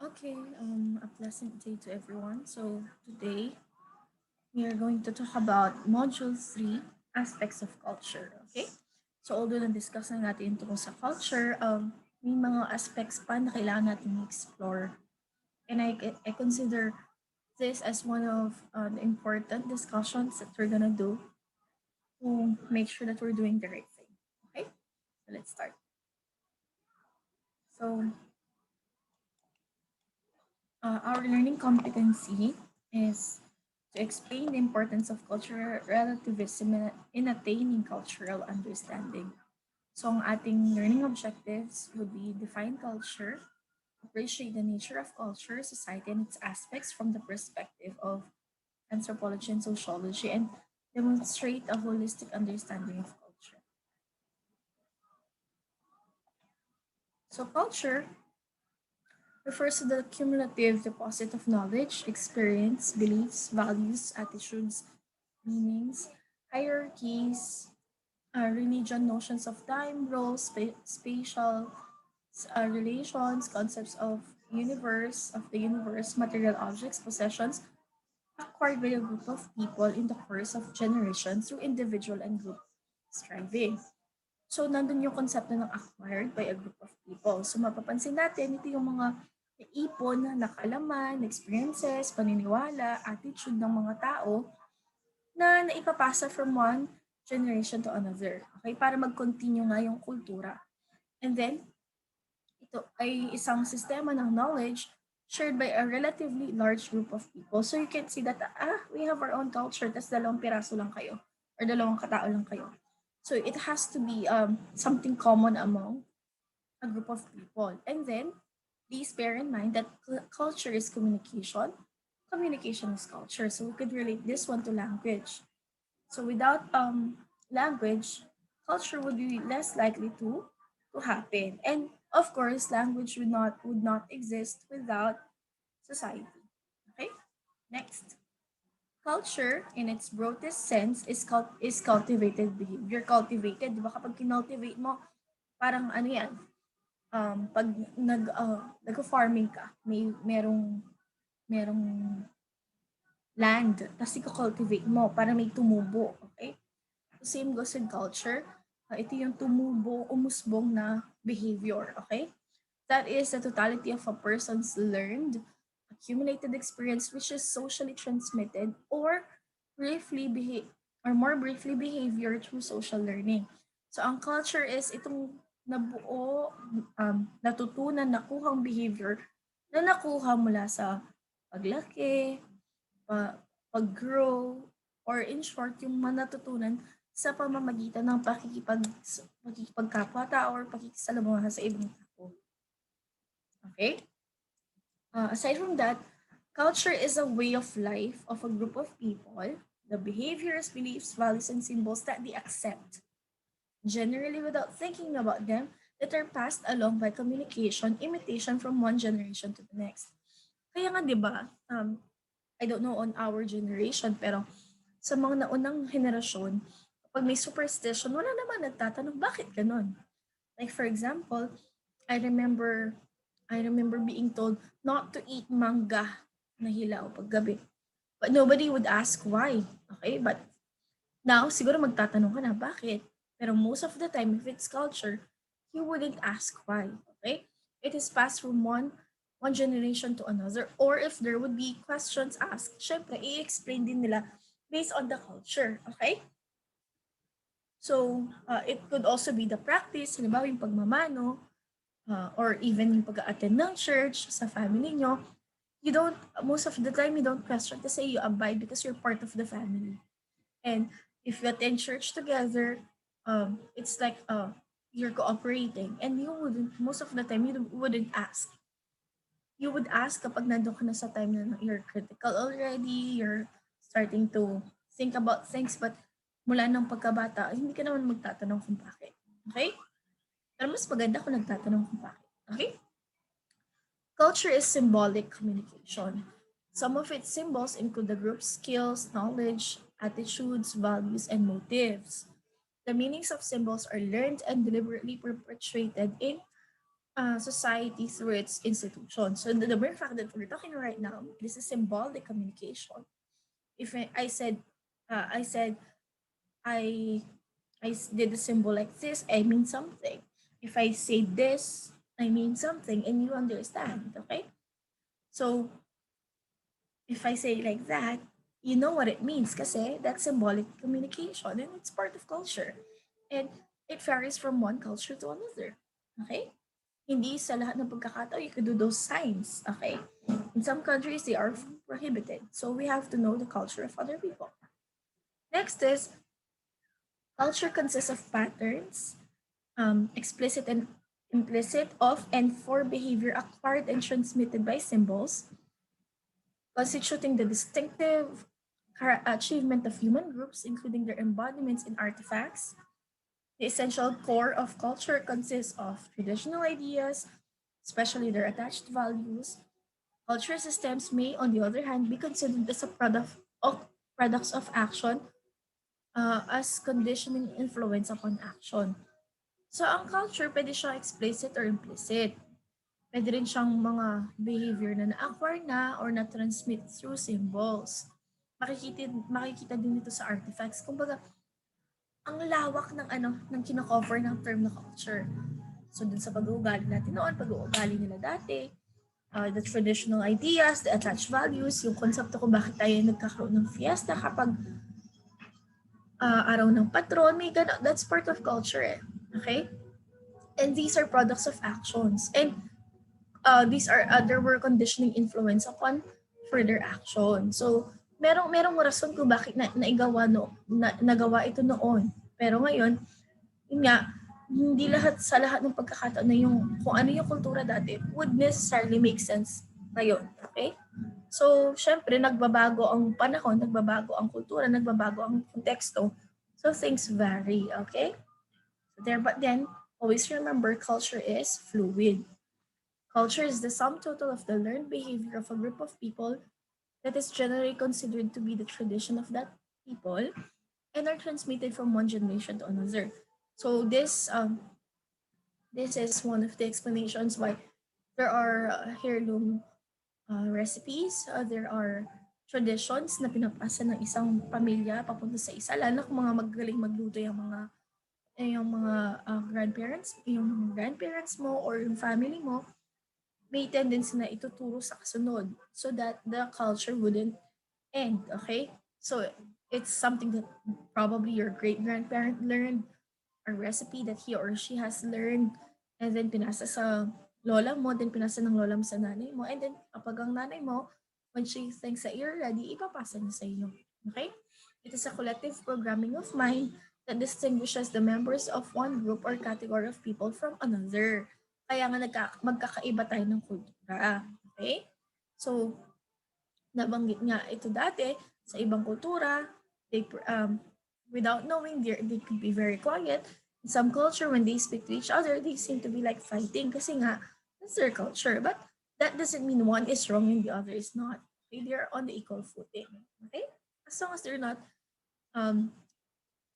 Okay, a pleasant day to everyone. So today we are going to talk about Module 3, Aspects of Culture. Okay? So although na-discuss na natin tungkol sa culture, may mga aspects pa na kailangan natin i-explore. And I consider this as one of the important discussions that we're gonna do to make sure that we're doing the right thing. Okay? So let's start. So our learning competency is to explain the importance of cultural relativism in attaining cultural understanding. So ang ating learning objectives would be define culture, appreciate the nature of culture, society, and its aspects from the perspective of anthropology and sociology, and demonstrate a holistic understanding of culture. So culture refers to the cumulative deposit of knowledge, experience, beliefs, values, attitudes, meanings, hierarchies, religion, notions of time, roles, spatial relations, concepts of the universe, material objects, possessions, acquired by a group of people in the course of generations through individual and group striving. So, nandun yung konsepto ng acquired by a group of people. So, mapapansin natin, ito yung mga ipon na nakalaman, experiences, paniniwala, attitude ng mga tao na naipapasa from one generation to another. Okay? Para mag-continue nga yung kultura. And then, ito ay isang sistema ng knowledge shared by a relatively large group of people. So you can see that, we have our own culture, tas dalawang piraso lang kayo or dalawang katao lang kayo. So it has to be something common among a group of people. And then, please bear in mind that culture is communication. Communication is culture. So we could relate this one to language. So without language, culture would be less likely to happen. And of course, language would not exist without society. Okay? Next. Culture, in its broadest sense, is cultivated behavior. Cultivated, di ba? Kapag kinultivate mo, parang ano yan, pag nag-farming ka, merong land, tapos i-cultivate mo para may tumubo, okay? Same goes with culture. Ito yung tumubo, umusbong na behavior, okay? That is the totality of a person's learned, accumulated experience which is socially transmitted or briefly behave or more briefly behavior through social learning. So ang culture is itong nabuo, natutunan, nakuhang behavior na nakuha mula sa paglaki, pag-grow, or in short, yung manatutunan sa pamamagitan ng pakikipagkapwa-tao or pakikisalamuha sa ibang tao. Okay? Aside from that, culture is a way of life of a group of people, the behaviors, beliefs, values, and symbols that they accept, generally without thinking about them, that are passed along by communication, imitation from one generation to the next. Kaya nga, di ba, I don't know on our generation, pero sa mga naunang henerasyon, kapag may superstition, wala naman nagtatanong, bakit ganun? Like for example, I remember I remember being told not to eat mangga na hilaw pag gabi. But nobody would ask why. Okay? But now, siguro magtatanong ka na, bakit? Pero most of the time, if it's culture, you wouldn't ask why. Okay? It is passed from one generation to another. Or if there would be questions asked, syempre, i-explain din nila based on the culture. Okay? So, it could also be the practice, halimbawa yung pagmamano, or even yung pag-attend ng church sa family nyo. Most of the time, you don't question to say you abide because you're part of the family. And if you attend church together, it's like you're cooperating. And most of the time, you wouldn't ask. You would ask kapag nandun ka na sa time na you're critical already, you're starting to think about things, but mula ng pagkabata, hindi ka naman magtatanong kung bakit. Okay? Pero mas maganda kung nagtatanong kung bakit. Okay? Culture is symbolic communication. Some of its symbols include the group's skills, knowledge, attitudes, values, and motives. The meanings of symbols are learned and deliberately perpetuated in society through its institutions. So the mere fact that we're talking right now, this is symbolic communication. If I said, I said, I did a symbol like this, I mean something. If I say this, I mean something, and you understand, okay? So if I say like that, you know what it means kasi that's symbolic communication and it's part of culture. And it varies from one culture to another. Okay? Hindi sa lahat ng pagkakataon you could do those signs. Okay? In some countries, they are prohibited. So we have to know the culture of other people. Next is culture consists of patterns, explicit and implicit, of and for behavior acquired and transmitted by symbols, constituting the distinctive achievement of human groups, including their embodiments in artifacts. The essential core of culture consists of traditional ideas, especially their attached values. Culture systems may, on the other hand, be considered as a product of products of action, as conditioning influence upon action. So, ang culture, pwede siya explicit or implicit. Pwede rin siyang mga behavior na na-acquire na or na-transmit through symbols. Makikita din ito sa artifacts. Kumbaga, ang lawak ng ng kino-cover ng term na culture. So dun sa pag-uugali natin noon, pag-uugali nila dati, the traditional ideas, the attached values, yung konsepto kung bakit tayo nagkakaroon ng fiesta kapag araw ng patron, may gano'n. That's part of culture eh. Okay? And these are products of actions. And these are there were conditioning influence upon further action. So merong rason kung bakit naigawa nagawa ito noon. Pero ngayon, yun nga, hindi lahat ng pagkakataon na yung kung ano yung kultura dati would necessarily make sense ngayon. Okay? So, syempre, nagbabago ang panahon, nagbabago ang kultura, nagbabago ang konteksto. So, things vary. Okay? But then, always remember, culture is fluid. Culture is the sum total of the learned behavior of a group of people that is generally considered to be the tradition of that people and are transmitted from one generation to another. So this is one of the explanations why there are heirloom recipes, there are traditions na pinapasa ng isang pamilya papunta sa isa, lalo kung mga magaling magluto yung mga grandparents mo or yung family mo, may tendency na ituturo sa kasunod so that the culture wouldn't end, okay? So it's something that probably your great grandparent learned, a recipe that he or she has learned, and then pinasa sa lola mo, then pinasa ng lola mo sa nanay mo, and then kapag ang nanay mo, when she thinks that you're ready, ipapasa niya sa iyo. Okay? It is a collective programming of mind that distinguishes the members of one group or category of people from another. Kaya nga magkakaiba tayo ng kultura. Okay? So, nabanggit nga ito dati sa ibang kultura, they, without knowing, they could be very quiet. In some culture, when they speak to each other, they seem to be like fighting kasi nga, that's their culture. But that doesn't mean one is wrong and the other is not. Okay? They're on the equal footing. Okay? As long as um,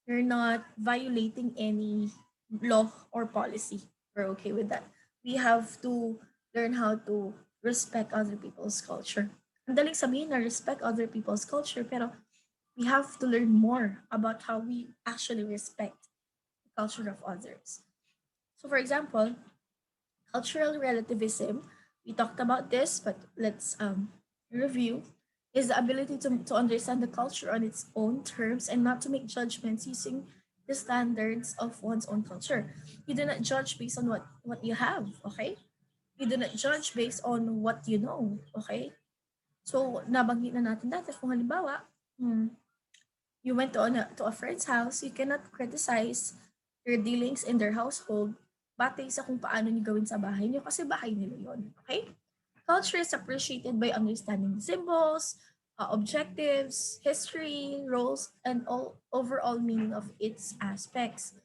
they're not violating any law or policy, we're okay with that. We have to learn how to respect other people's culture. Ang daling sabihin na respect other people's culture, pero we have to learn more about how we actually respect the culture of others. So, for example, cultural relativism, we talked about this, but let's review, is the ability to understand the culture on its own terms and not to make judgments using the standards of one's own culture. You do not judge based on what you have, okay? You do not judge based on what you know, okay? So, nabanggit na natin dati kung halimbawa, you went to a friend's house, you cannot criticize their dealings in their household batay sa kung paano niyo gawin sa bahay niyo kasi bahay nila yon. Okay? Culture is appreciated by understanding symbols, objectives, history, roles, and all overall meaning of its aspects.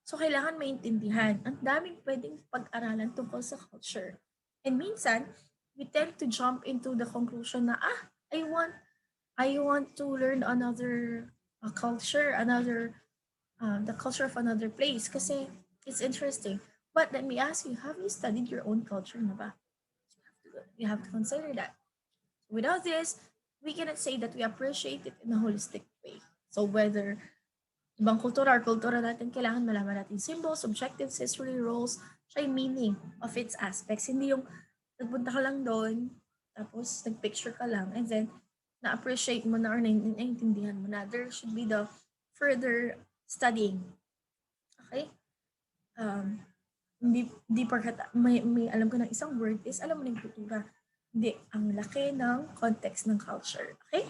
So, kailangan maintindihan. Ang daming pwedeng pag-aralan tungkol sa culture. And minsan, we tend to jump into the conclusion na, I want I want to learn another culture, the culture of another place kasi it's interesting. But let me ask you, have you studied your own culture na ba? You have to consider that. Without this, we cannot say that we appreciate it in a holistic way. So whether ibang kultura or kultura natin, kailangan malaman natin symbols, objectives, history, roles, siya yung meaning of its aspects. Hindi yung nagpunta ka lang doon, tapos nagpicture ka lang, and then na-appreciate mo na or naiintindihan mo na. There should be the further studying. Okay? Um, hindi porkat may alam ka ng isang word is alam mo na yung kultura. Hindi, ang laki ng context ng culture. Okay?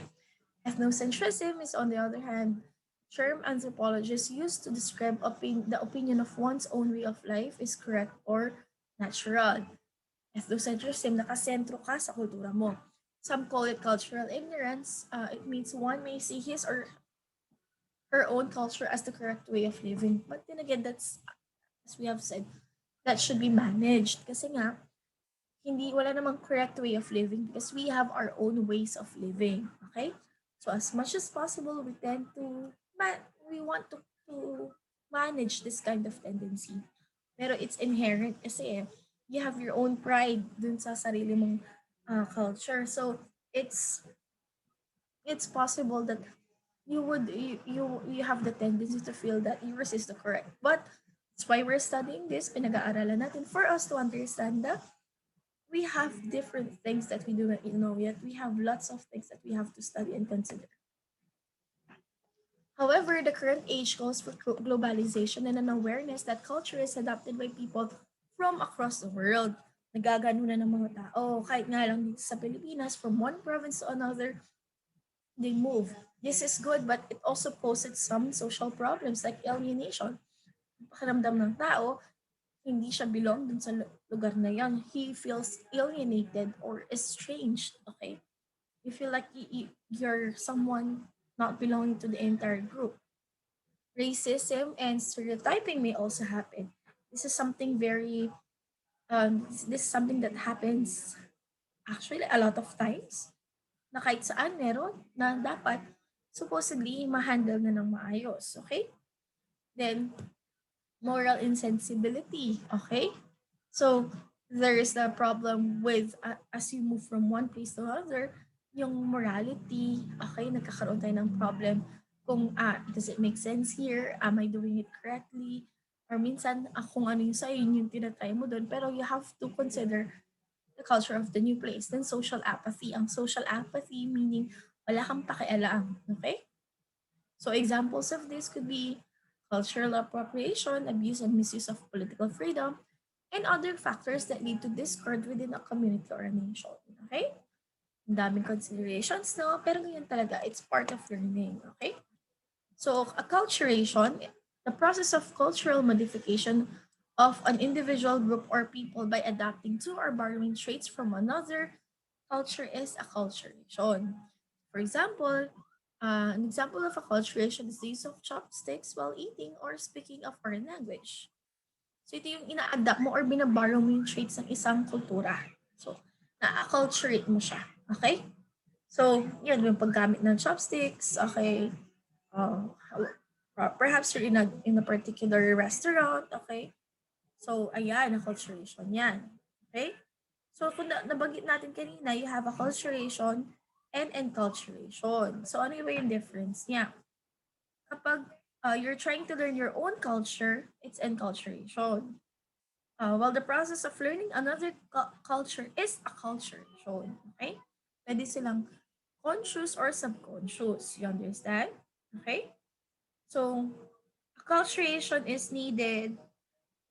Ethnocentrism is, on the other hand, term anthropologists use to describe the opinion of one's own way of life is correct or natural. Ethnocentrism, nakasentro ka sa kultura mo. Some call it cultural ignorance. It means one may see his or her own culture as the correct way of living. But then again, that's, as we have said, that should be managed. Kasi nga, wala namang correct way of living because we have our own ways of living. Okay? So as much as possible, we tend to, we want to manage this kind of tendency. Pero it's inherent kasi you have your own pride dun sa sarili mong culture. So it's possible that you have the tendency to feel that yours is the correct. But that's why we're studying this, pinag-aaralan natin for us to understand that we have different things that we do not know yet. We have lots of things that we have to study and consider. However, the current age calls for globalization and an awareness that culture is adopted by people from across the world. Nagagano na ng mga tao, kahit nga lang dito sa Pilipinas, from one province to another, they move. This is good, but it also poses some social problems like alienation. Pakiramdam ng tao, hindi siya belong dun sa lugar na yan. He feels alienated or estranged, okay? You feel like you're someone not belonging to the entire group. Racism and stereotyping may also happen. This is something very, this is something that happens actually a lot of times na kahit saan meron na dapat supposedly ma-handle na ng maayos, okay? Then, moral insensibility, okay? So, there is the problem with, as you move from one place to another, yung morality, okay, nagkakaroon tayo ng problem kung, does it make sense here? Am I doing it correctly? Or minsan, kung ano yung sa'yo, yun yung tinatry mo doon. Pero you have to consider the culture of the new place. Then social apathy. Ang social apathy meaning wala kang pakialam, okay? So examples of this could be cultural appropriation, abuse and misuse of political freedom, and other factors that lead to discord within a community or a nation. Okay? Ang daming considerations, no? Pero ganyan talaga, it's part of learning. Okay? So, acculturation, the process of cultural modification of an individual group or people by adapting to or borrowing traits from another culture is acculturation. For example, an example of acculturation is the use of chopsticks while eating or speaking a foreign language. So ito yung ina-adapt mo or binaborrow mo yung traits ng isang kultura. So, na-acculturate mo siya. Okay? So, yun, yung paggamit ng chopsticks, okay, uh, perhaps you're in a particular restaurant, okay? So, ayan, acculturation yan. Okay? So, kung nabanggit natin kanina, you have acculturation and enculturation. So, ano ba yung difference niya? Kapag you're trying to learn your own culture, it's enculturation. While the process of learning another culture is acculturation. Okay? Pwede silang conscious or subconscious. You understand? Okay? So, acculturation is needed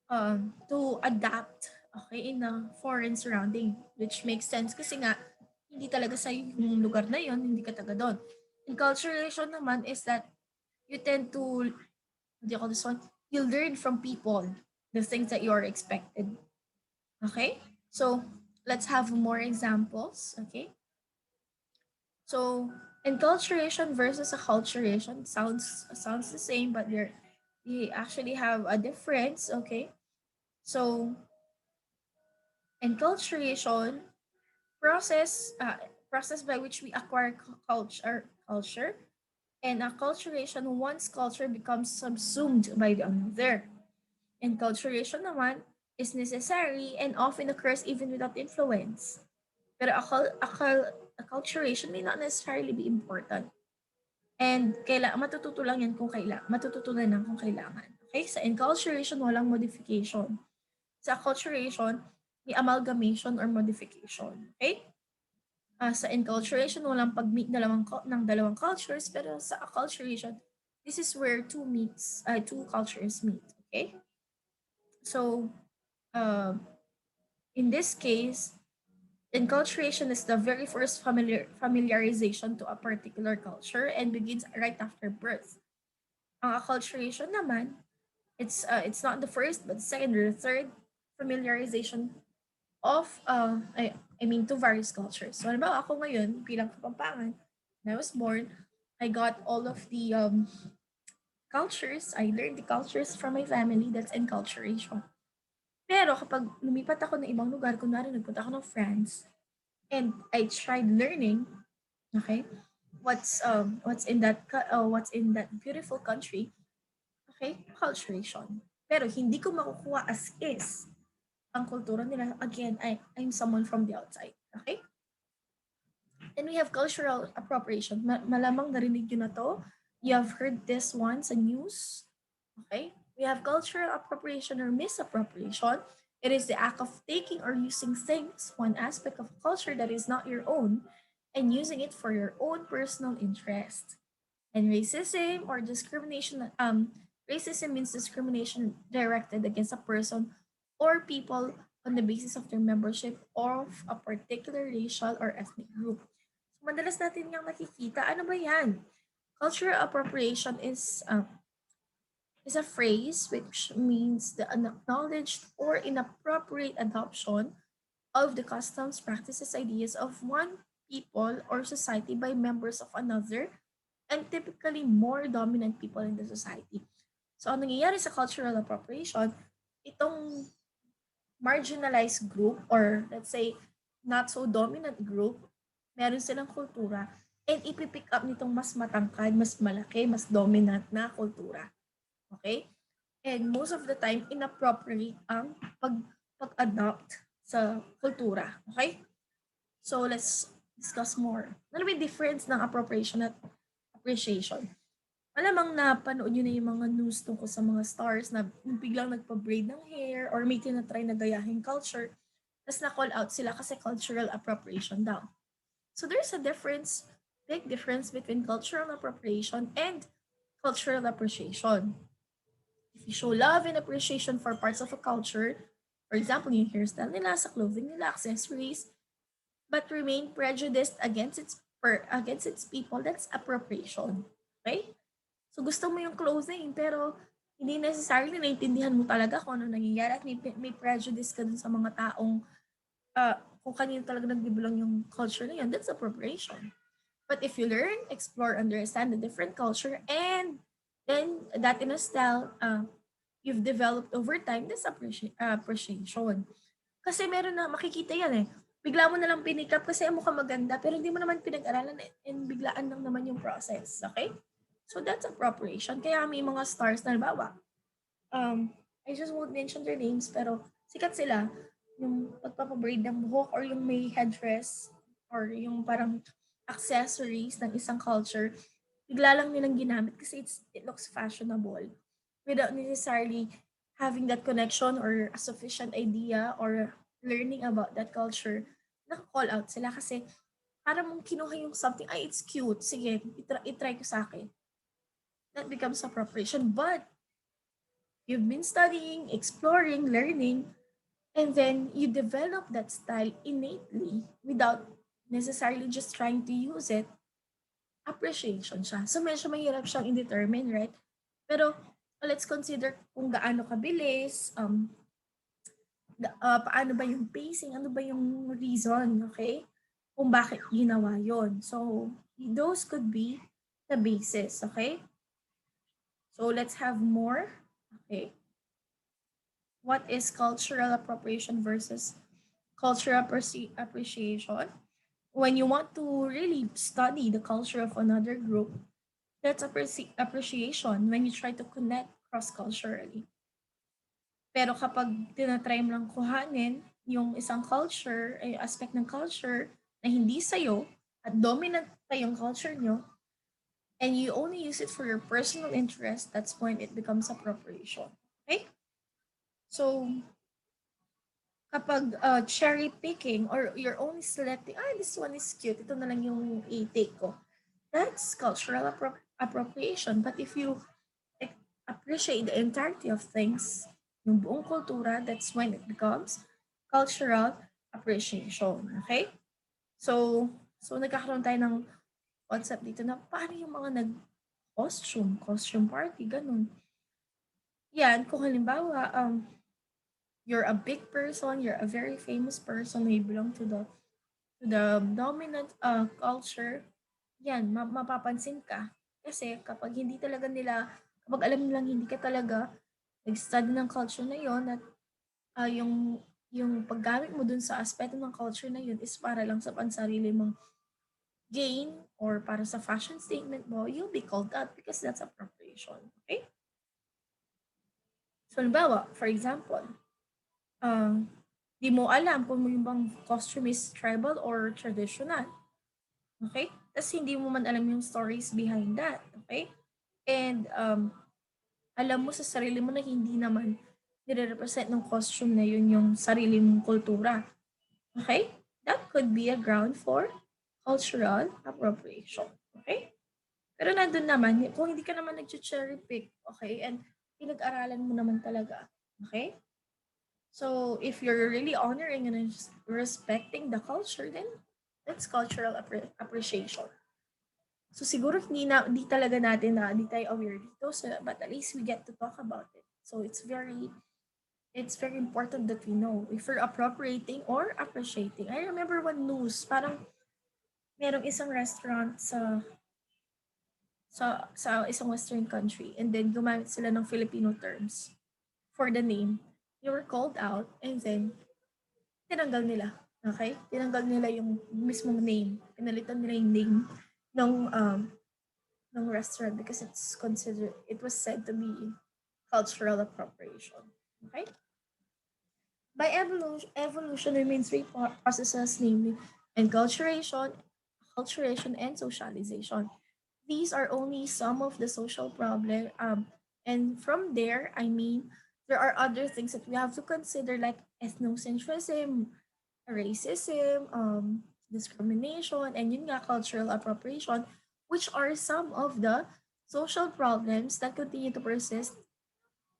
to adapt, okay, in a foreign surrounding, which makes sense kasi nga, hindi talaga sa yung lugar na yon, hindi ka taga doon. Enculturation naman is that you tend to, what do you call this one? You learn from people the things that you are expected. Okay? So, let's have more examples. Okay? So, enculturation versus acculturation sounds the same, but they actually have a difference. Okay? So, enculturation process by which we acquire culture, and acculturation once culture becomes subsumed by the another. Enculturation naman is necessary and often occurs even without influence. Pero acculturation may not necessarily be important. And matututo lang yan kung matututunan lang kung kailangan. Okay? Sa enculturation, walang modification. Sa acculturation, may amalgamation or modification. Okay? Sa enculturation, walang pag-meet ng dalawang cultures, pero sa acculturation, this is where two cultures meet. Okay? So, uh, in this case, enculturation is the very first familiarization to a particular culture and begins right after birth. Ang acculturation naman, it's not the first but second or third familiarization of I mean to various cultures. So halimbawa ako ngayon bilang Kapampangan, when I was born, I got all of the cultures. I learned the cultures from my family. That's enculturation. Pero kapag lumipat ako ng ibang lugar, kunwari nagpunta ako ng France, and I tried learning, okay, what's in that beautiful country, okay, acculturation. Pero hindi ko makukuha as is ang kultura nila. Again, I'm someone from the outside. Okay? Then we have cultural appropriation. Malamang narinig nyo na to. You have heard this one sa news. Okay? We have cultural appropriation or misappropriation. It is the act of taking or using things, one aspect of culture that is not your own, and using it for your own personal interest. And racism means discrimination directed against a person or people on the basis of their membership of a particular racial or ethnic group. So, madalas natin yung nakikita, ano ba yan? Cultural appropriation is a phrase which means the unacknowledged or inappropriate adoption of the customs, practices, ideas of one people or society by members of another and typically more dominant people in the society. So, ang nangyayari sa cultural appropriation, itong marginalized group or let's say not so dominant group, meron silang kultura and ipipick up nitong mas matangkad, mas malaki, mas dominant na kultura. Okay? And most of the time, inappropriate ang pag-adopt sa kultura. Okay? So, let's discuss more. Ano ba yung difference ng appropriation at appreciation? Malamang napanood nyo na yung mga news tungkol sa mga stars na biglang nagpa-braid ng hair or may tinatry na gayahin culture, tapos na-call out sila kasi cultural appropriation daw. So there's a big difference between cultural appropriation and cultural appreciation. If you show love and appreciation for parts of a culture, for example, yung hairstyle nila, sa clothing nila, accessories, but remain prejudiced against its people, that's appropriation. Okay? So gusto mo yung clothing pero hindi necessarily naintindihan mo talaga kung ano nangyayari at may prejudice ka dun sa mga taong kung kanino talaga nagbibilang yung culture na yun, that's appropriation. But if you learn, explore, understand the different culture, and then that in a style you've developed over time, that's appreciation. Kasi meron na, makikita yan eh. Bigla mo na lang pinick up kasi mukhang maganda, pero hindi mo naman pinag-aralan and biglaan lang naman yung process. Okay? So that's appropriation. Kaya may mga stars na halimbawa, I just won't mention their names, pero sikat sila. Yung pagpapabraid ng buhok or yung may headdress or yung parang accessories ng isang culture, bigla lang nilang ginamit kasi it looks fashionable without necessarily having that connection or a sufficient idea or learning about that culture. Naka-call out sila kasi para mong kinuha yung something, ay, it's cute, sige, itry ko sa akin. That becomes appropriation. But you've been studying, exploring, learning, and then you develop that style innately without necessarily just trying to use it, appreciation siya. So medyo mahirap siyang i-determine, right? Pero let's consider kung gaano kabilis, paano ba yung pacing, ano ba yung reason, okay? Kung bakit ginawa yon. So those could be the basis, okay? So let's have more. Okay. What is cultural appropriation versus cultural appreciation? When you want to really study the culture of another group, that's appreciation when you try to connect cross-culturally. Pero kapag tinatry mo lang kuhanin yung isang culture, ay aspect ng culture na hindi sa'yo at dominant pa yung culture nyo, and you only use it for your personal interest, that's when it becomes appropriation. Okay? So, kapag cherry picking or you're only selecting, this one is cute, ito na lang yung i-take ko. That's cultural appropriation. But if you appreciate the entirety of things, yung buong kultura, that's when it becomes cultural appreciation. Okay? So, nagkakaroon tayo ng concept dito na paano yung mga costume party, ganun. Yan, kung halimbawa, you're a big person, you're a very famous person, you belong to the dominant culture, yan, mapapansin ka. Kasi kapag hindi talaga nila, kapag alam nilang hindi ka talaga nag-study ng culture na yon at yung paggamit mo dun sa aspeto ng culture na yun is para lang sa pansarili mong gain or para sa fashion statement mo, you'll be called out because that's appropriation. Okay? So, halimbawa, for example, um, di mo alam kung yung bang costume is tribal or traditional. Okay? Tapos hindi mo man alam yung stories behind that. Okay? And alam mo sa sarili mo na hindi naman nire-represent ng costume na yun yung sarili mong kultura. Okay? That could be a ground for cultural appropriation. Okay? Pero nandun naman, kung hindi ka naman nag-cherry pick, okay, and pinag-aralan mo naman talaga, okay? So, if you're really honoring and respecting the culture, then that's cultural appreciation. So, siguro hindi talaga natin na, hindi tayo aware dito, so, but at least we get to talk about it. So, it's very important that we know if we're appropriating or appreciating. I remember one news, parang merong isang restaurant sa isang western country and then gumamit sila ng Filipino terms for the name. They were called out and then tinanggal nila. Okay? Tinanggal nila yung mismong name. Pinalitan nila yung name ng ng restaurant because it was said to be cultural appropriation. Okay? By evolution remains three processes, namely enculturation, acculturation, and socialization. These are only some of the social problem. And from there, I mean, there are other things that we have to consider, like ethnocentrism, racism, discrimination, and yun nga, cultural appropriation, which are some of the social problems that continue to persist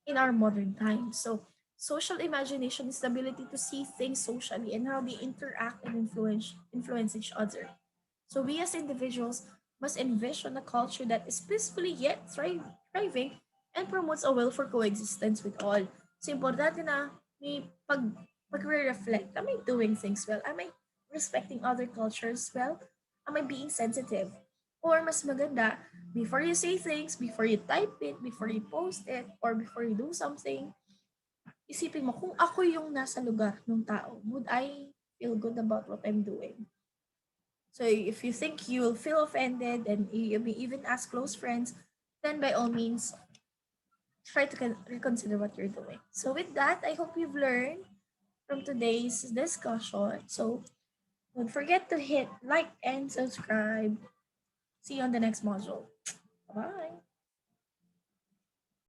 in our modern times. So, social imagination is the ability to see things socially and how they interact and influence each other. So, we as individuals must envision a culture that is peacefully yet thriving and promotes a will for coexistence with all. So, importante na may pag-reflect. Am I doing things well? Am I respecting other cultures well? Am I being sensitive? Or mas maganda, before you say things, before you type it, before you post it, or before you do something, isipin mo, kung ako yung nasa lugar ng tao, would I feel good about what I'm doing? So if you think you will feel offended and you may even ask close friends, then by all means, try to reconsider what you're doing. So with that, I hope you've learned from today's discussion. So don't forget to hit like and subscribe. See you on the next module. Bye.